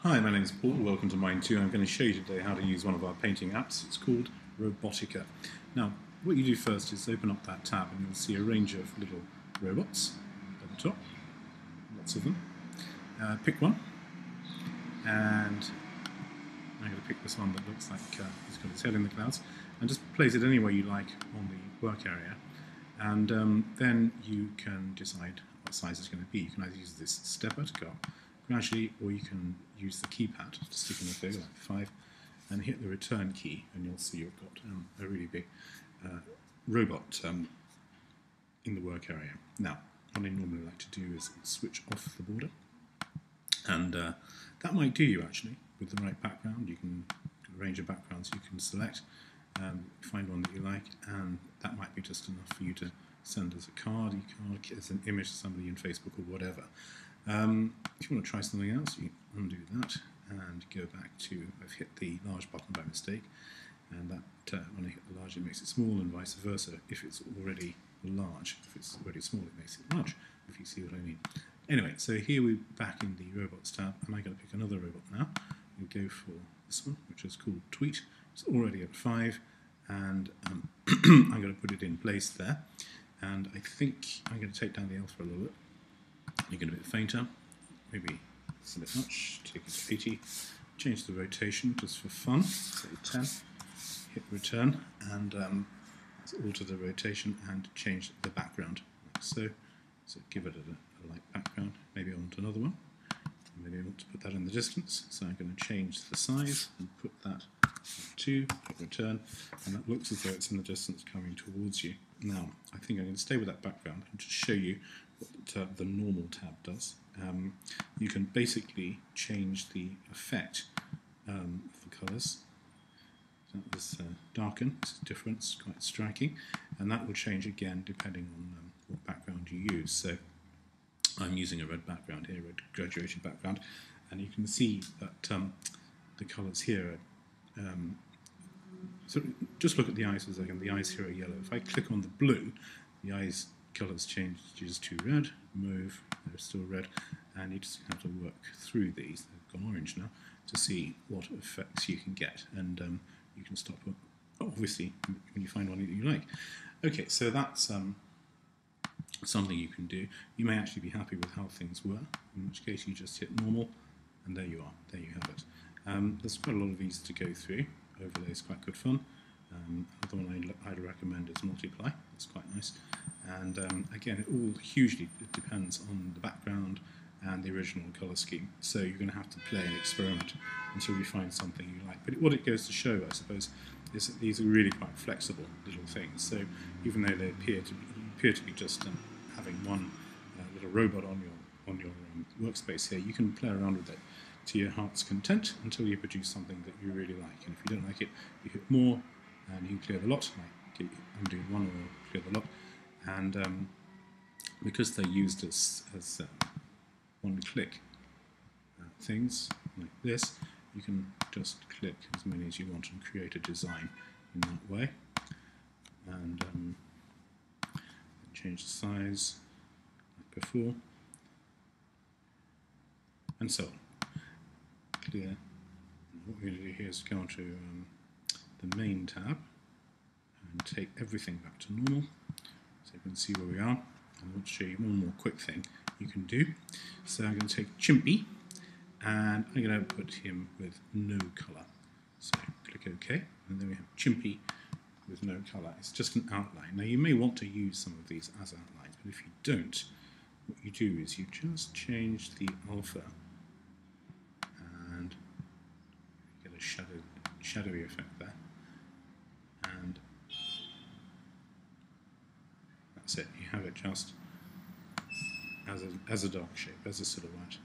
Hi, my name is Paul. Welcome to Mine 2. I'm going to show you today how to use one of our painting apps. It's called Robotica. Now, what you do first is open up that tab and you'll see a range of little robots at the top. Lots of them. Pick one, and I'm going to pick this one that looks like he's got his head in the clouds, and just place it anywhere you like on the work area. And then you can decide what size it's going to be. You can either use this stepper to go up gradually, or you can use the keypad to stick in a figure like 5 and hit the return key, and you'll see you've got a really big robot in the work area. Now, what I normally like to do is switch off the border, and that might do you actually with the right background. You can a range of backgrounds you can select, find one that you like, and that might be just enough for you to send as a card, as an image to somebody in Facebook or whatever. If you want to try something else, you undo that and go back to, I've hit the large button by mistake, and that when I hit the large it makes it small, and vice versa. If it's already large, if it's already small it makes it large, if you see what I mean. Anyway, so here we're back in the robots tab, and I'm going to pick another robot now. We'll go for this one, which is called Tweet. It's already at 5, and I'm going to put it in place there, and I think I'm going to take down the alpha a little bit. Make it a bit fainter, maybe it's a bit much, take it to 80, change the rotation just for fun, say 10, hit return, and alter the rotation and change the background, like so. So give it a light background. Maybe I want another one, maybe I want to put that in the distance, so I'm going to change the size and put that at 2, hit return, and that looks as though it's in the distance coming towards you. Now, I think I'm going to stay with that background and just show you what the normal tab does. You can basically change the effect of the colours. So that was darken, this is different, it's quite striking, and that will change again depending on what background you use. So I'm using a red background here, red graduated background, and you can see that the colours here are, so just look at the eyes for a second. The eyes here are yellow. If I click on the blue, the eyes colours changes to red, mauve, they're still red, and you just have to work through these. They've gone orange now, to see what effects you can get, and you can stop obviously when you find one that you like. Okay, so that's something you can do. You may actually be happy with how things were, in which case you just hit normal, and there you are, there you have it. There's quite a lot of these to go through. Overlay is quite good fun. Another one I'd recommend is Multiply. It's quite nice. And again, it all hugely depends on the background and the original colour scheme. So you're going to have to play and experiment until you find something you like. But what it goes to show, I suppose, is that these are really quite flexible little things. So even though they appear to be just having one little robot on your workspace here, you can play around with it to your heart's content until you produce something that you really like. And if you don't like it, you hit more, and you clear the lot. Like undo one or clear the lot. And because they're used as one-click things like this, you can just click as many as you want and create a design in that way. And change the size like before, and so on. Clear. And what we're going to do here is go on to the main tab and take everything back to normal, so you can see where we are. I want to show you one more quick thing you can do. So I'm going to take Chimpy, and I'm going to put him with no colour. So click OK, and then we have Chimpy with no colour. It's just an outline. Now you may want to use some of these as outlines, but if you don't, what you do is you just change the alpha and get a shadowy effect there, and that's it. You have it just as a dark shape, as a silhouette.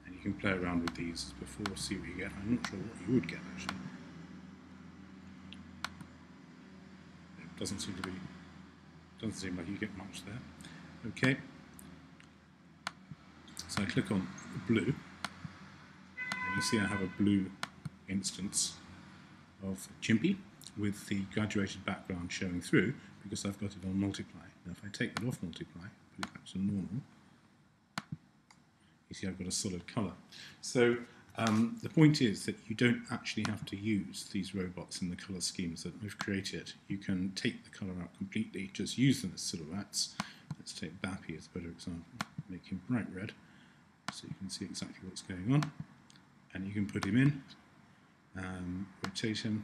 And you can play around with these before, see what you get. I'm not sure what you would get actually. It doesn't seem like you get much there. Okay. So I click on blue, and you see I have a blue instance of Chimpy with the graduated background showing through because I've got it on Multiply. Now if I take that off Multiply, put it back to normal, You see I've got a solid colour. So the point is that you don't actually have to use these robots in the colour schemes that we've created. You can take the colour out completely, just use them as silhouettes. Let's take Bappy as a better example. Make him bright red so you can see exactly what's going on. And you can put him in, rotate him,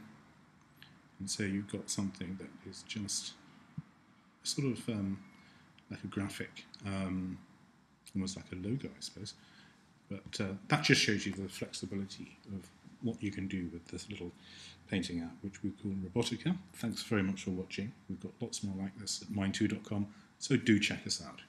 and so you've got something that is just sort of like a graphic, almost like a logo, I suppose. But that just shows you the flexibility of what you can do with this little painting app, which we call Robotica. Thanks very much for watching. We've got lots more like this at mind2.com, so do check us out.